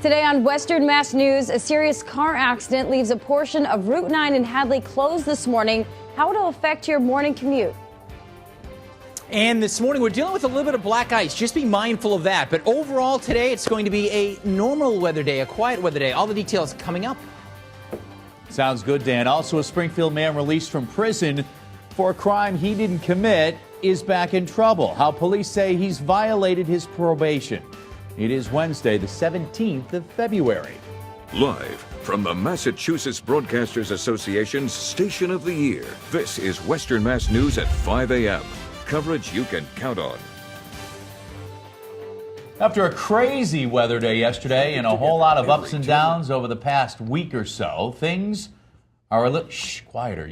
Today on Western Mass News, a serious car accident leaves a portion of Route 9 in Hadley closed this morning. How it'll affect your morning commute. And this morning, we're dealing with a little bit of black ice. Just be mindful of that. But overall, today, it's going to be a normal weather day, a quiet weather day. All the details coming up. Sounds good, Dan. Also, a Springfield man released from prison for a crime he didn't commit is back in trouble. How police say he's violated his probation. It is Wednesday, the 17th of February. Live from the Massachusetts Broadcasters Association's Station of the Year, this is Western Mass News at 5 a.m. Coverage you can count on. After a crazy weather day yesterday and a whole lot of ups and downs over the past week or so, things are a little quieter.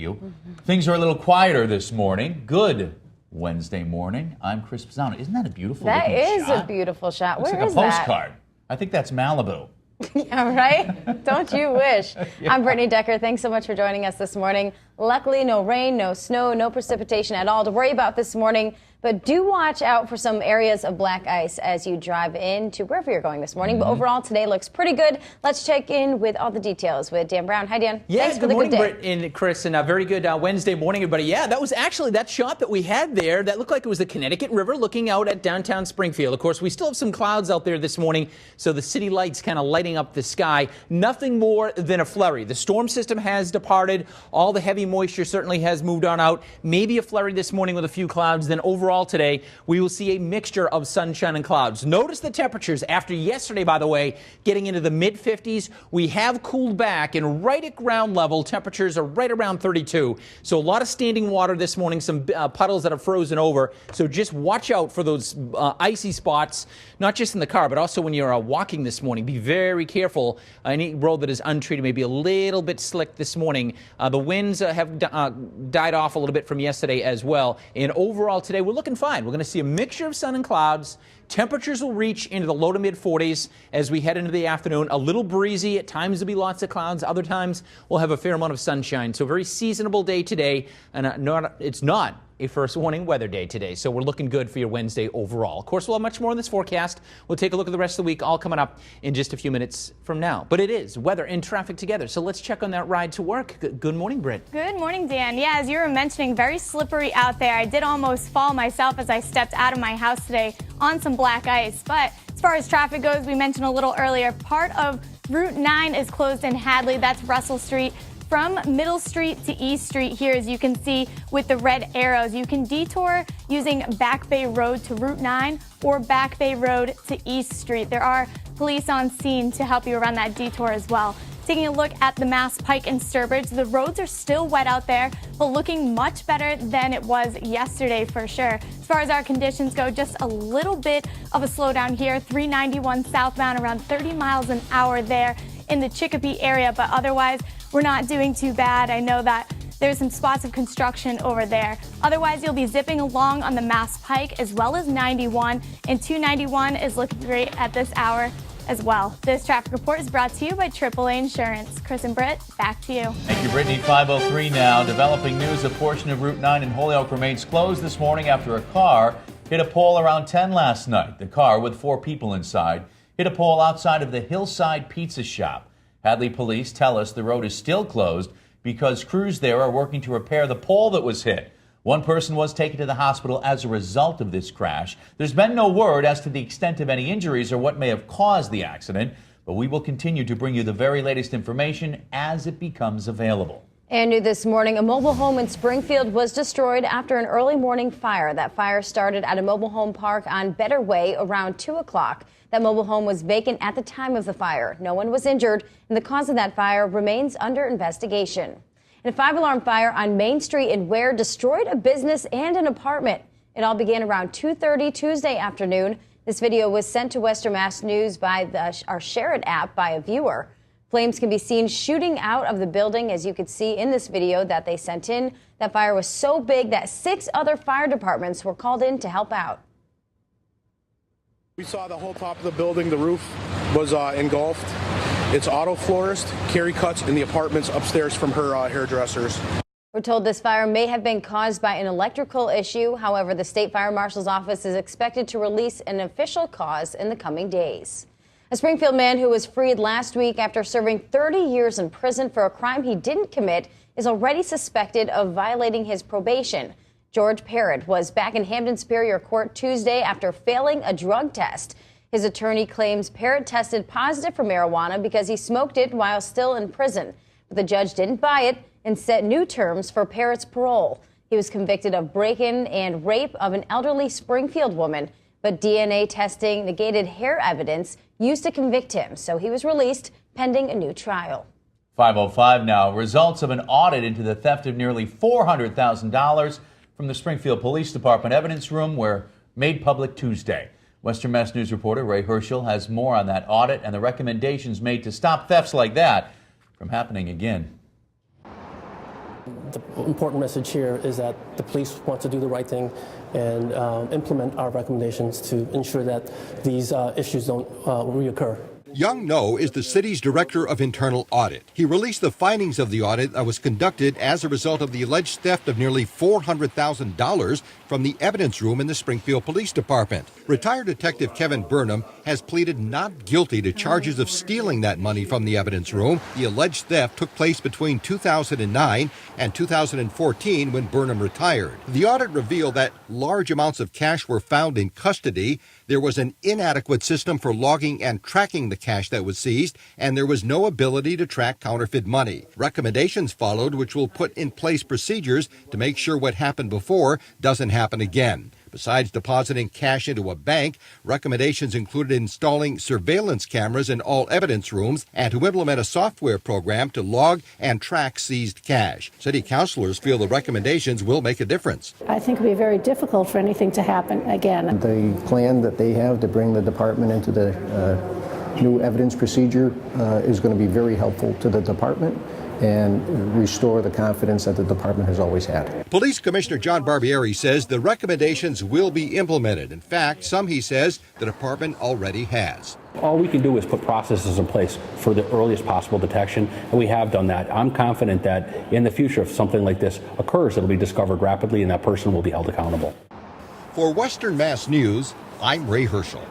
Things are a little quieter this morning. Good Wednesday morning. I'm Chris Pizzano. Isn't that a beautiful That is shot? a beautiful shot. Looks Where like is a postcard. that? I think that's Malibu. Yeah, right? Don't you wish? Yeah. I'm Brittany Decker. Thanks so much for joining us this morning. Luckily, no rain, no snow, no precipitation at all to worry about this morning. But do watch out for some areas of black ice as you drive into wherever you're going this morning. But overall, today looks pretty good. Let's check in with all the details with Dan Brown. Hi, Dan. Yeah, Thanks for good the morning, good day. Britt and Chris, and a very good Wednesday morning, everybody. Yeah, that was actually that shot that we had there. That looked like it was the Connecticut River looking out at downtown Springfield. Of course, we still have some clouds out there this morning, so the city lights kind of lighting up the sky. Nothing more than a flurry. The storm system has departed. All the heavy moisture certainly has moved on out. Maybe a flurry this morning with a few clouds. Then overall today, we will see a mixture of sunshine and clouds. Notice the temperatures after yesterday, by the way, getting into the mid-50s. We have cooled back, and right at ground level, temperatures are right around 32. So a lot of standing water this morning, some puddles that have frozen over. So just watch out for those icy spots, not just in the car, but also when you're walking this morning. Be very careful. Any road that is untreated may be a little bit slick this morning. The winds have died off a little bit from yesterday as well. And overall today, we're looking fine. We're going to see a mixture of sun and clouds. Temperatures will reach into the low to mid 40s as we head into the afternoon. A little breezy. At times there'll be lots of clouds. Other times we'll have a fair amount of sunshine. So a very seasonable day today. And it's not a first warning weather day today. So we're looking good for your Wednesday overall. Of course, we'll have much more in this forecast. We'll take a look at the rest of the week, all coming up in just a few minutes from now. But it is weather and traffic together. So let's check on that ride to work. Good morning, Britt. Good morning, Dan. Yeah, as you were mentioning, very slippery out there. I did almost fall myself as I stepped out of my house today on some black ice. But as far as traffic goes, we mentioned a little earlier, part of Route 9 is closed in Hadley. That's Russell Street. From Middle Street to East Street here, as you can see with the red arrows, you can detour using Back Bay Road to Route 9 or Back Bay Road to East Street. There are police on scene to help you around that detour as well. Taking a look at the Mass Pike and Sturbridge, the roads are still wet out there, but looking much better than it was yesterday for sure. As far as our conditions go, just a little bit of a slowdown here. 391 southbound, around 30 miles an hour there in the Chicopee area, but otherwise we're not doing too bad. I know that there's some spots of construction over there. Otherwise, you'll be zipping along on the Mass Pike as well as 91, and 291 is looking great at this hour as well. This traffic report is brought to you by AAA Insurance. Chris and Britt, back to you. Thank you, Brittany. 5:03 now. Developing news, a portion of Route 9 in Holyoke remains closed this morning after a car hit a pole around 10 last night. The car, with 4 people inside, hit a pole outside of the Hillside Pizza Shop. Hadley police tell us the road is still closed because crews there are working to repair the pole that was hit. One person was taken to the hospital as a result of this crash. There's been no word as to the extent of any injuries or what may have caused the accident, but we will continue to bring you the very latest information as it becomes available. And new this morning, a mobile home in Springfield was destroyed after an early morning fire. That fire started at a mobile home park on Better Way around 2 o'clock. That mobile home was vacant at the time of the fire. No one was injured, and the cause of that fire remains under investigation. And a 5-alarm fire on Main Street in Ware destroyed a business and an apartment. It all began around 2:30 Tuesday afternoon. This video was sent to Western Mass News by our Share It app by a viewer. Flames can be seen shooting out of the building, as you could see in this video that they sent in. That fire was so big that 6 other fire departments were called in to help out. We saw the whole top of the building, the roof was engulfed. It's auto florist, Carrie cuts in the apartments upstairs from her hairdressers. We're told this fire may have been caused by an electrical issue. However, the State Fire Marshal's office is expected to release an official cause in the coming days. A Springfield man who was freed last week after serving 30 years in prison for a crime he didn't commit is already suspected of violating his probation. George Parrott was back in Hampton Superior Court Tuesday after failing a drug test. His attorney claims Parrott tested positive for marijuana because he smoked it while still in prison. But the judge didn't buy it and set new terms for Parrott's parole. He was convicted of break-in and rape of an elderly Springfield woman, but DNA testing negated hair evidence used to convict him, so he was released pending a new trial. 5:05 now. Results of an audit into the theft of nearly $400,000 from the Springfield Police Department evidence room were made public Tuesday. Western Mass News reporter Ray Herschel has more on that audit and the recommendations made to stop thefts like that from happening again. The important message here is that the police want to do the right thing and implement our recommendations to ensure that these issues don't reoccur. Young No is the city's director of internal audit. He released the findings of the audit that was conducted as a result of the alleged theft of nearly $400,000 from the evidence room in the Springfield Police Department. Retired Detective Kevin Burnham has pleaded not guilty to charges of stealing that money from the evidence room. The alleged theft took place between 2009 and 2014 when Burnham retired. The audit revealed that large amounts of cash were found in custody. There was an inadequate system for logging and tracking the cash that was seized, and there was no ability to track counterfeit money. Recommendations followed, which will put in place procedures to make sure what happened before doesn't happen again. Besides depositing cash into a bank, recommendations included installing surveillance cameras in all evidence rooms and to implement a software program to log and track seized cash. City councilors feel the recommendations will make a difference. I think it would be very difficult for anything to happen again. The plan that they have to bring the department into the new evidence procedure is going to be very helpful to the department and restore the confidence that the department has always had. Police Commissioner John Barbieri says the recommendations will be implemented. In fact, some, he says, the department already has. All we can do is put processes in place for the earliest possible detection, and we have done that. I'm confident that in the future, if something like this occurs, it'll be discovered rapidly and that person will be held accountable. For Western Mass News, I'm Ray Herschel.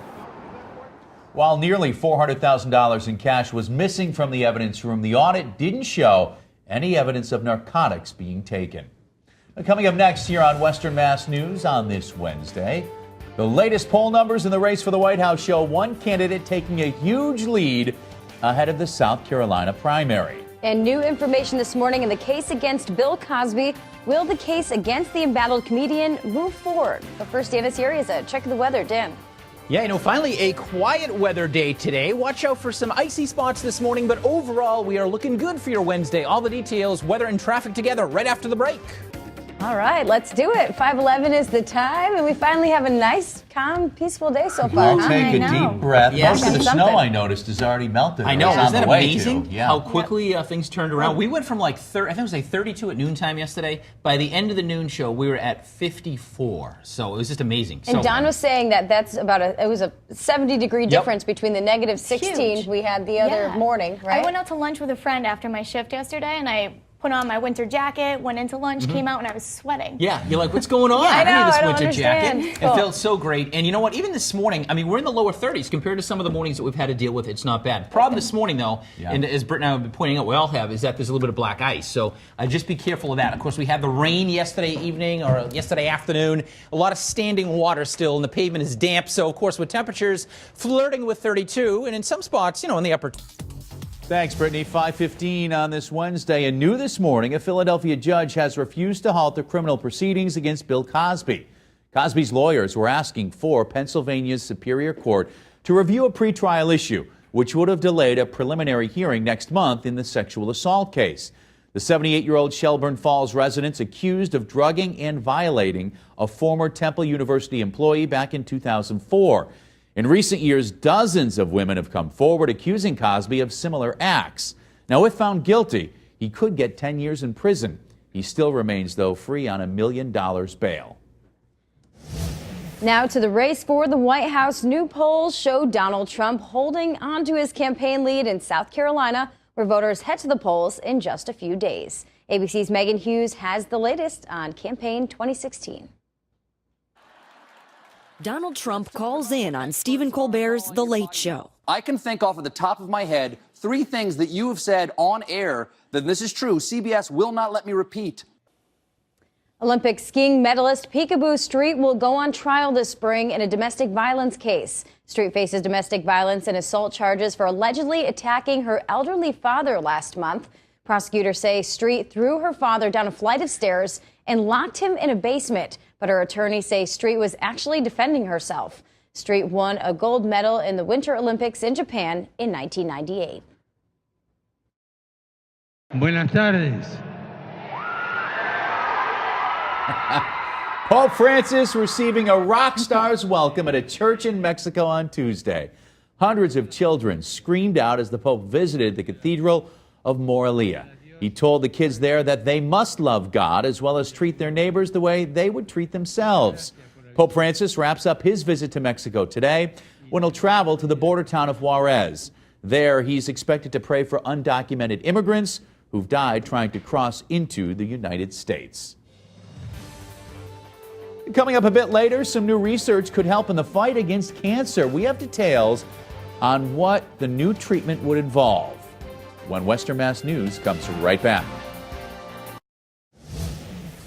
While nearly $400,000 in cash was missing from the evidence room, the audit didn't show any evidence of narcotics being taken. Now, coming up next here on Western Mass News on this Wednesday, the latest poll numbers in the race for the White House show one candidate taking a huge lead ahead of the South Carolina primary. And new information this morning in the case against Bill Cosby. Will the case against the embattled comedian move forward? But first, Dan Asieri is a check of the weather. Dan. Yeah, finally a quiet weather day today. Watch out for some icy spots this morning, but overall we are looking good for your Wednesday. All the details, weather and traffic together right after the break. All right, let's do it. 5:11 is the time, and we finally have a nice, calm, peaceful day so far. I'll take a deep breath. Yes. Most of the snow I noticed has already melted. I know. It's on Isn't that the way amazing? to. Yeah. How quickly things turned around. We went from like I think it was like 32 at noontime yesterday. By the end of the noon show, we were at 54. So it was just amazing. And Don was saying that that's about it was a 70-degree difference between the negative Huge. 16 we had the other morning, right? I went out to lunch with a friend after my shift yesterday, and I put on my winter jacket, went into lunch, came out, and I was sweating. Yeah, you're like, what's going on? Yeah, I know, need this I don't winter understand. jacket. It felt so great. And you know what? Even this morning, I mean, we're in the lower 30s compared to some of the mornings that we've had to deal with. It's not bad. Problem this morning, though, and as Britt and I have been pointing out, we all have, is that there's a little bit of black ice. So just be careful of that. Of course, we had the rain yesterday evening or yesterday afternoon. A lot of standing water still, and the pavement is damp. So, of course, with temperatures flirting with 32, and in some spots, in the upper. Thanks, Brittany. 5:15 on this Wednesday. And new this morning, a Philadelphia judge has refused to halt the criminal proceedings against Bill Cosby. Cosby's lawyers were asking for Pennsylvania's Superior Court to review a pretrial issue, which would have delayed a preliminary hearing next month in the sexual assault case. The 78-year-old Shelburne Falls resident accused of drugging and violating a former Temple University employee back in 2004. In recent years, dozens of women have come forward accusing Cosby of similar acts. Now, if found guilty, he could get 10 years in prison. He still remains, though, free on $1 million bail. Now to the race for the White House. New polls show Donald Trump holding on to his campaign lead in South Carolina, where voters head to the polls in just a few days. ABC's Megan Hughes has the latest on campaign 2016. Donald Trump calls in on Stephen Colbert's The Late Show. I can think off of the top of my head 3 things that you have said on air that this is true. CBS will not let me repeat. Olympic skiing medalist Peekaboo Street will go on trial this spring in a domestic violence case. Street faces domestic violence and assault charges for allegedly attacking her elderly father last month. Prosecutors say Street threw her father down a flight of stairs and locked him in a basement, but her attorneys say Street was actually defending herself. Street won a gold medal in the Winter Olympics in Japan in 1998. Buenas tardes. Pope Francis receiving a rock star's welcome at a church in Mexico on Tuesday. Hundreds of children screamed out as the Pope visited the Cathedral of Morelia. He told the kids there that they must love God as well as treat their neighbors the way they would treat themselves. Pope Francis wraps up his visit to Mexico today when he'll travel to the border town of Juarez. There, he's expected to pray for undocumented immigrants who've died trying to cross into the United States. Coming up a bit later, some new research could help in the fight against cancer. We have details on what the new treatment would involve when Western Mass News comes right back.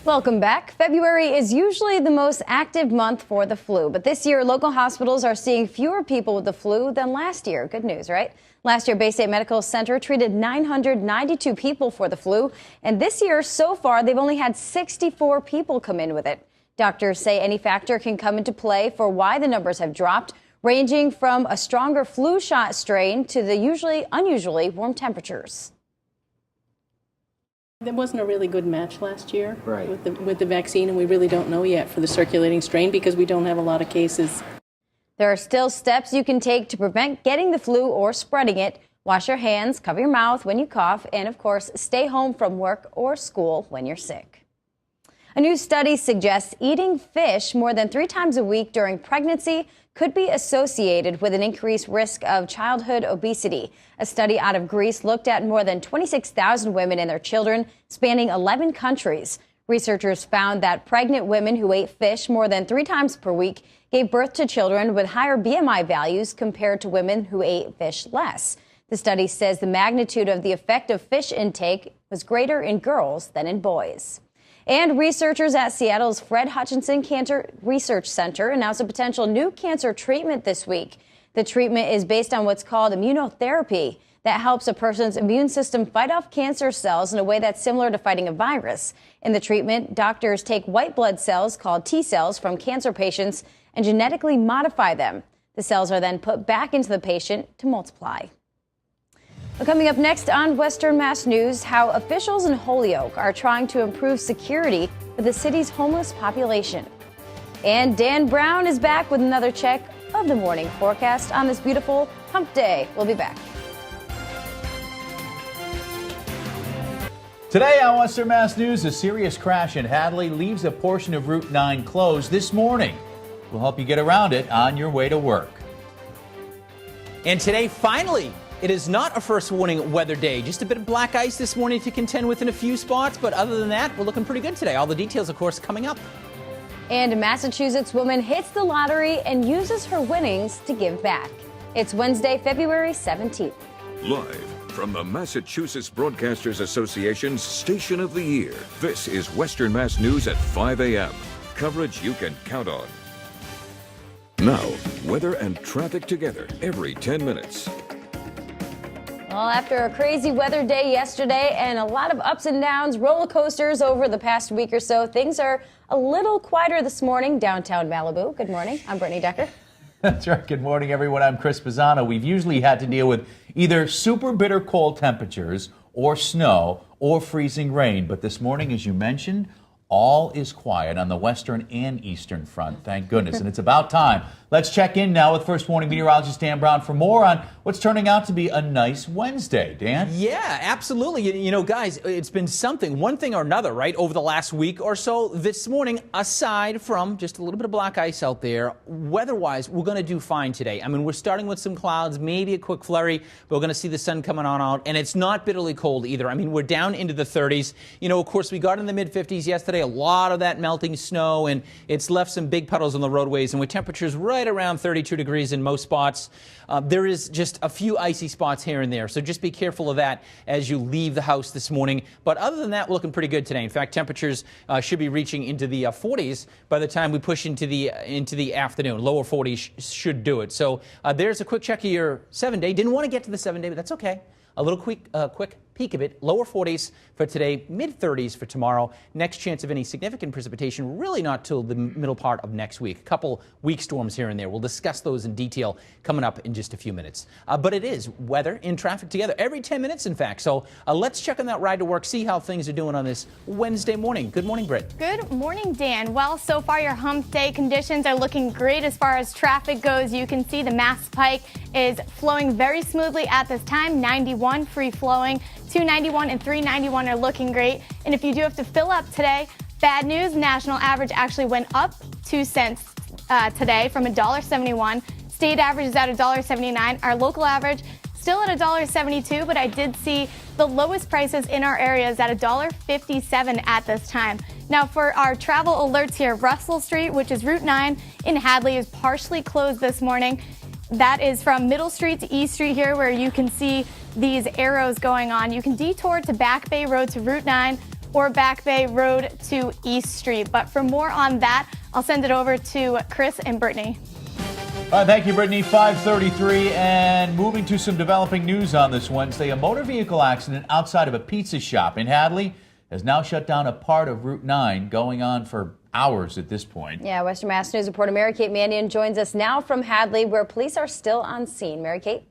Welcome back. February is usually the most active month for the flu, but this year local hospitals are seeing fewer people with the flu than last year. Good news, right? Last year, Bay State Medical Center treated 992 people for the flu, and this year, so far, they've only had 64 people come in with it. Doctors say any factor can come into play for why the numbers have dropped, ranging from a stronger flu shot strain to the unusually warm temperatures. There wasn't a really good match last year with the vaccine, and we really don't know yet for the circulating strain because we don't have a lot of cases. There are still steps you can take to prevent getting the flu or spreading it. Wash your hands, cover your mouth when you cough, and of course, stay home from work or school when you're sick. A new study suggests eating fish more than 3 times a week during pregnancy could be associated with an increased risk of childhood obesity. A study out of Greece looked at more than 26,000 women and their children spanning 11 countries. Researchers found that pregnant women who ate fish more than 3 times per week gave birth to children with higher BMI values compared to women who ate fish less. The study says the magnitude of the effect of fish intake was greater in girls than in boys. And researchers at Seattle's Fred Hutchinson Cancer Research Center announced a potential new cancer treatment this week. The treatment is based on what's called immunotherapy that helps a person's immune system fight off cancer cells in a way that's similar to fighting a virus. In the treatment, doctors take white blood cells called T cells from cancer patients and genetically modify them. The cells are then put back into the patient to multiply. Well, coming up next on Western Mass News, how officials in Holyoke are trying to improve security for the city's homeless population. And Dan Brown is back with another check of the morning forecast on this beautiful hump day. We'll be back. Today on Western Mass News, a serious crash in Hadley leaves a portion of Route 9 closed this morning. We'll help you get around it on your way to work. And today, finally, it is not a first warning weather day. Just a bit of black ice this morning to contend with in a few spots. But other than that, we're looking pretty good today. All the details, of course, coming up. And a Massachusetts woman hits the lottery and uses her winnings to give back. It's Wednesday, February 17th. Live from the Massachusetts Broadcasters Association's Station of the Year, this is Western Mass News at 5 a.m. Coverage you can count on. Now, weather and traffic together every 10 minutes. Well, after a crazy weather day yesterday and a lot of ups and downs, roller coasters over the past week or so, things are a little quieter this morning downtown Malibu. Good morning. I'm Brittany Decker. That's right. Good morning, everyone. I'm Chris Pisano. We've usually had to deal with either super bitter cold temperatures or snow or freezing rain. But this morning, as you mentioned, all is quiet on the western and eastern front. Thank goodness. And it's about time. Let's check in now with First Warning meteorologist Dan Brown for more on what's turning out to be a nice Wednesday. Dan? Yeah, absolutely. You know, guys, it's been something, one thing or another, right, over the last week or so. This morning, aside from just a little bit of black ice out there, weather-wise, we're going to do fine today. I mean, we're starting with some clouds, maybe a quick flurry, but we're going to see the sun coming on out, and it's not bitterly cold either. I mean, we're down into the 30s. You know, of course, we got in the mid-50s yesterday, a lot of that melting snow, and it's left some big puddles on the roadways, and with temperatures right right around 32 degrees in most spots. There is just a few icy spots here and there, so just be careful of that as you leave the house this morning. But other than that, we're looking pretty good today. In fact, temperatures should be reaching into the 40s by the time we push into the afternoon. Lower 40s should do it. So there's a quick check of your 7-day. Didn't want to get to the 7-day, but that's okay. A little quick peek of it. Lower 40s for today, mid-30s for tomorrow. Next chance of any significant precipitation really not till the middle part of next week. A couple weak storms here and there. We'll discuss those in detail coming up in just a few minutes. But it is weather and traffic together every 10 minutes, in fact. So let's check on that ride to work, see how things are doing on this Wednesday morning. Good morning, Britt. Good morning, Dan. Well, so far your hump day conditions are looking great as far as traffic goes. You can see the Mass Pike is flowing very smoothly at this time. 91 free flowing. 291 and 391 are looking great. And if you do have to fill up today, bad news, national average actually went up 2 cents today from $1.71. State average is at $1.79. Our local average still at $1.72, but I did see the lowest prices in our area is at $1.57 at this time. Now for our travel alerts here, Russell Street, which is Route 9 in Hadley, is partially closed this morning. That is from Middle Street to East Street here, where you can see these arrows going on. You can detour to Back Bay Road to Route 9 or Back Bay Road to East Street. But for more on that, I'll send it over to Chris and Brittany. All right, thank you, Brittany. 5:33, and moving to some developing news on this Wednesday. A motor vehicle accident outside of a pizza shop in Hadley has now shut down a part of Route 9, going on for hours at this point. Yeah, Western Mass News reporter Mary Kate Mannion joins us now from Hadley, where police are still on scene. Mary Kate?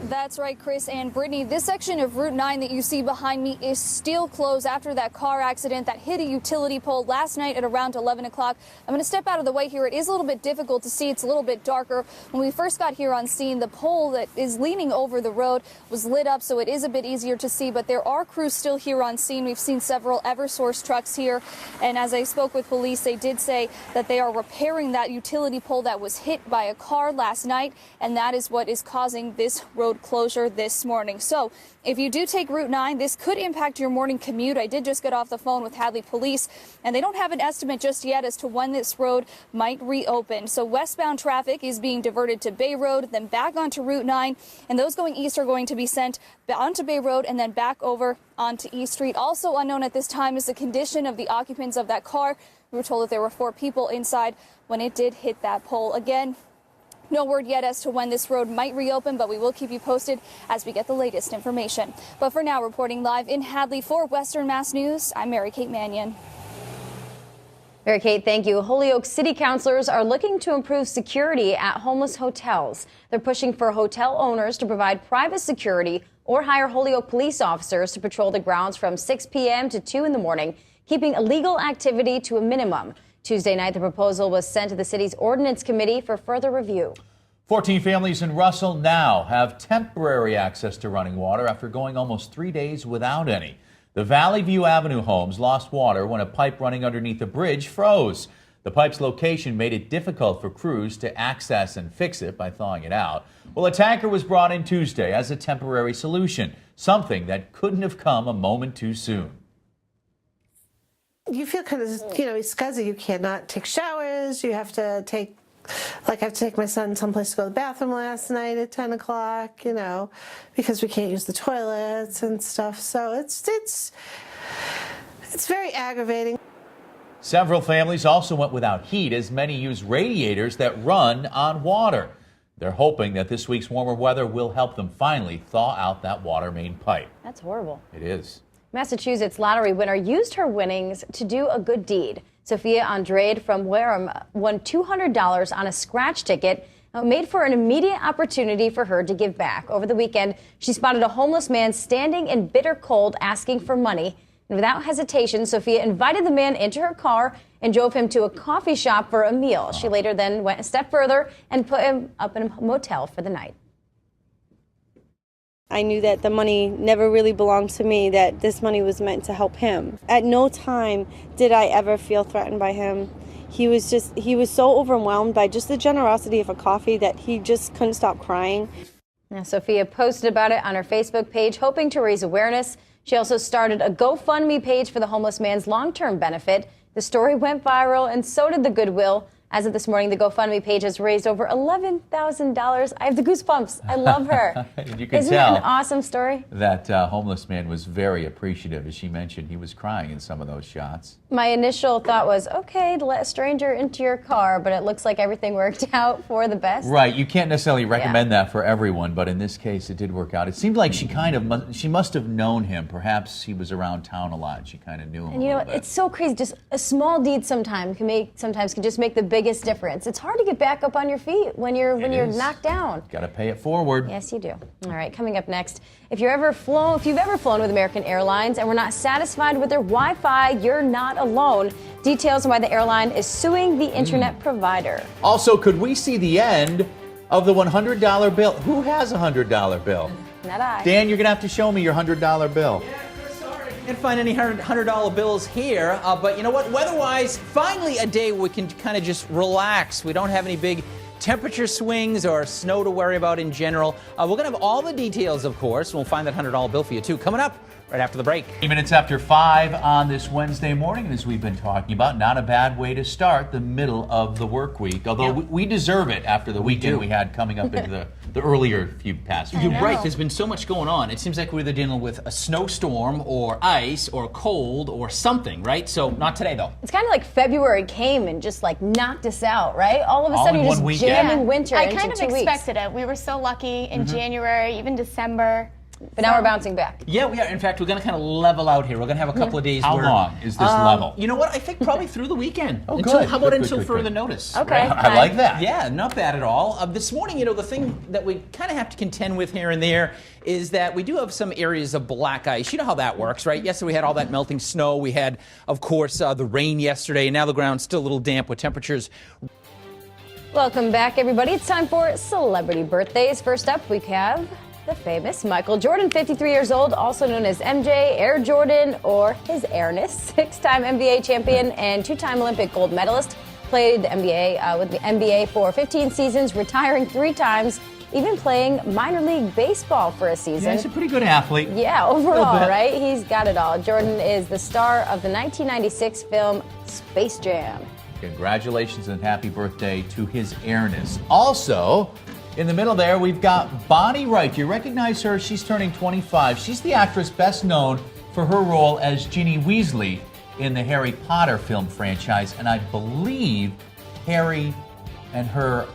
That's right, Chris and Brittany. This section of Route 9 that you see behind me is still closed after that car accident that hit a utility pole last night at around 11 o'clock. I'm going to step out of the way here. It is a little bit difficult to see. It's a little bit darker. When we first got here on scene, the pole that is leaning over the road was lit up, so it is a bit easier to see. But there are crews still here on scene. We've seen several Eversource trucks here. And as I spoke with police, they did say that they are repairing that utility pole that was hit by a car last night. And that is what is causing this road closure this morning. So if you do take Route 9, this could impact your morning commute. I did just get off the phone with Hadley Police, and they don't have an estimate just yet as to when this road might reopen. So westbound traffic is being diverted to Bay Road, then back onto Route 9, and those going east are going to be sent onto Bay Road and then back over onto East Street. Also unknown at this time is the condition of the occupants of that car. We were told that there were 4 people inside when it did hit that pole. Again, no word yet as to when this road might reopen, but we will keep you posted as we get the latest information. But for now, reporting live in Hadley for Western Mass News, I'm Mary Kate Mannion. Mary Kate, thank you. Holyoke City Councilors are looking to improve security at homeless hotels. They're pushing for hotel owners to provide private security or hire Holyoke police officers to patrol the grounds from 6 p.m. to 2 in the morning, keeping illegal activity to a minimum. Tuesday night, the proposal was sent to the city's ordinance committee for further review. 14 families in Russell now have temporary access to running water after going almost 3 days without any. The Valley View Avenue homes lost water when a pipe running underneath a bridge froze. The pipe's location made it difficult for crews to access and fix it by thawing it out. Well, a tanker was brought in Tuesday as a temporary solution, something that couldn't have come a moment too soon. You feel kind of, scuzzy. You cannot take showers. You have to take, I have to take my son someplace to go to the bathroom last night at 10 o'clock, because we can't use the toilets and stuff. So it's very aggravating. Several families also went without heat as many use radiators that run on water. They're hoping that this week's warmer weather will help them finally thaw out that water main pipe. That's horrible. It is. Massachusetts lottery winner used her winnings to do a good deed. Sophia Andrade from Wareham won $200 on a scratch ticket, made for an immediate opportunity for her to give back. Over the weekend, she spotted a homeless man standing in bitter cold asking for money. And without hesitation, Sophia invited the man into her car and drove him to a coffee shop for a meal. She later then went a step further and put him up in a motel for the night. I knew that the money never really belonged to me, that this money was meant to help him. At no time did I ever feel threatened by him. He was so overwhelmed by just the generosity of a coffee that he just couldn't stop crying. Now, Sophia posted about it on her Facebook page, hoping to raise awareness. She also started a GoFundMe page for the homeless man's long-term benefit. The story went viral, and so did the goodwill. As of this morning, the GoFundMe page has raised over $11,000. I have the goosebumps. I love her. You can Isn't tell that an awesome story? that homeless man was very appreciative. As she mentioned, he was crying in some of those shots. My initial thought was, okay, to let a stranger into your car, but it looks like everything worked out for the best. Right. You can't necessarily recommend that for everyone, but in this case, it did work out. It seemed like she must have known him. Perhaps he was around town a lot. She kind of knew him. And you know, it's so crazy. Just a small deed sometimes can just make the biggest difference. It's hard to get back up on your feet when you're knocked down. Got to pay it forward. Yes, you do. All right, coming up next, if you've ever flown with American Airlines and were not satisfied with their Wi-Fi, you're not alone. Details on why the airline is suing the internet provider. Also, could we see the end of the $100 bill? Who has a $100 bill? Not I. Dan, you're going to have to show me your $100 bill. Can't find any $100 bills here, but you know what? Weather-wise, finally a day where we can kind of just relax. We don't have any big temperature swings or snow to worry about in general. We're going to have all the details, of course. We'll find that $100 bill for you, too, coming up right after the break. 8 minutes after 5 on this Wednesday morning, and as we've been talking about, not a bad way to start the middle of the work week, although we deserve it after the weekend we had coming up into the earlier few past few You're days. right. There's been so much going on. It seems like we're either dealing with a snowstorm or ice or cold or something, right? So not today, though. It's kind of like February came and just like knocked us out, right? All of a All sudden, in you're one just weekend. jamming winter I into kind of 2 weeks. expected it. We were so lucky in January, even December. But now we're bouncing back. Yeah, we are. In fact, we're going to kind of level out here. We're going to have a couple of days. How where, long is this level? You know what? I think probably through the weekend. Oh, until, good. How about Good, until good, further good. notice? Okay. Right? I like that. Yeah, not bad at all. This morning, you know, the thing that we kind of have to contend with here and there is that we do have some areas of black ice. You know how that works, right? Yesterday we had all that melting snow. We had, of course, the rain yesterday. Now the ground's still a little damp with temperatures. Welcome back, everybody. It's time for celebrity birthdays. First up, we have the famous Michael Jordan, 53 years old, also known as MJ, Air Jordan, or his airness. 6-time NBA champion and 2-time Olympic gold medalist. Played the NBA with the NBA for 15 seasons, retiring 3 times, even playing minor league baseball for a season. Yeah, he's a pretty good athlete. Yeah, overall, right? He's got it all. Jordan is the star of the 1996 film Space Jam. Congratulations and happy birthday to his airness. Also, in the middle there, we've got Bonnie Wright. You recognize her? She's turning 25. She's the actress best known for her role as Ginny Weasley in the Harry Potter film franchise. And I believe Harry and her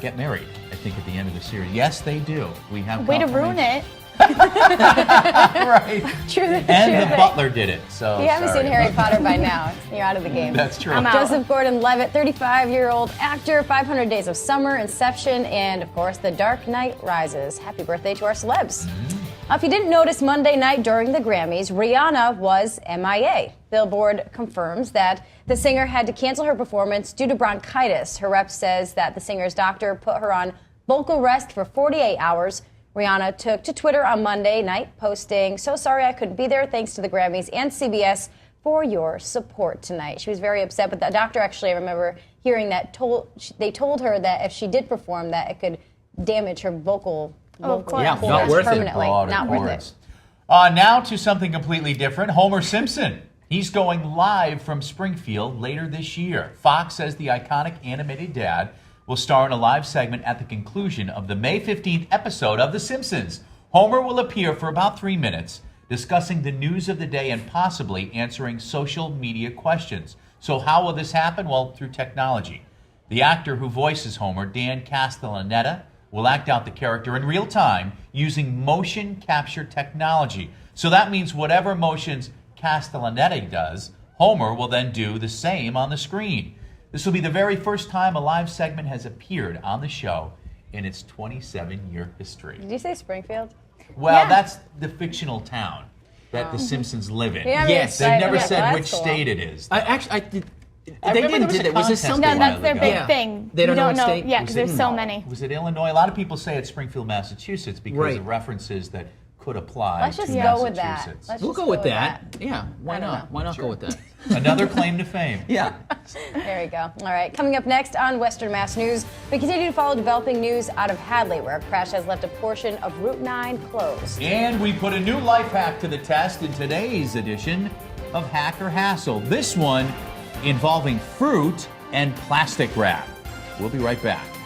get married, I think, at the end of the series. Yes, they do. We have Way to ruin it. Right. True. And the butler did it. So If you haven't sorry. seen Harry Potter by now, you're out of the game. That's true. I'm out. Joseph Gordon-Levitt, 35-year-old actor, 500 Days of Summer, Inception, and, of course, The Dark Knight Rises. Happy birthday to our celebs. If you didn't notice, Monday night during the Grammys, Rihanna was MIA. Billboard confirms that the singer had to cancel her performance due to bronchitis. Her rep says that the singer's doctor put her on vocal rest for 48 hours. Rihanna took to Twitter on Monday night, posting, "So sorry I couldn't be there. Thanks to the Grammys and CBS for your support tonight." She was very upset, but the doctor actually, I remember hearing that, they told her that if she did perform, that it could damage her vocal cords not worth it. permanently. Not worth it. Now to something completely different. Homer Simpson. He's going live from Springfield later this year. Fox says the iconic animated dad will star in a live segment at the conclusion of the May 15th episode of The Simpsons. Homer will appear for about 3 minutes, discussing the news of the day and possibly answering social media questions. So how will this happen? Well, through technology. The actor who voices Homer, Dan Castellaneta, will act out the character in real time using motion capture technology. So that means whatever motions Castellaneta does, Homer will then do the same on the screen. This will be the very first time a live segment has appeared on the show in its 27-year history. Did you say Springfield? Well, that's the fictional town that the Simpsons live in. Yeah, Yes. They've never Yeah, said well, which that's cool. state it is. They remember didn't, did a they? Was this contest something? a No, while that's their ago. big Yeah. thing. They don't You know don't what know. state? Yeah, Was because it there's so no. many. Was it Illinois? A lot of people say it's Springfield, Massachusetts because Right. of references that could apply Let's to just go with that. Massachusetts. Let's We'll just go with that. Yeah, why I don't not? know. Why not go with that? Another claim to fame. Yeah. There you go. All right. Coming up next on Western Mass News, we continue to follow developing news out of Hadley, where a crash has left a portion of Route 9 closed. And we put a new life hack to the test in today's edition of Hack or Hassle. This one involving fruit and plastic wrap. We'll be right back.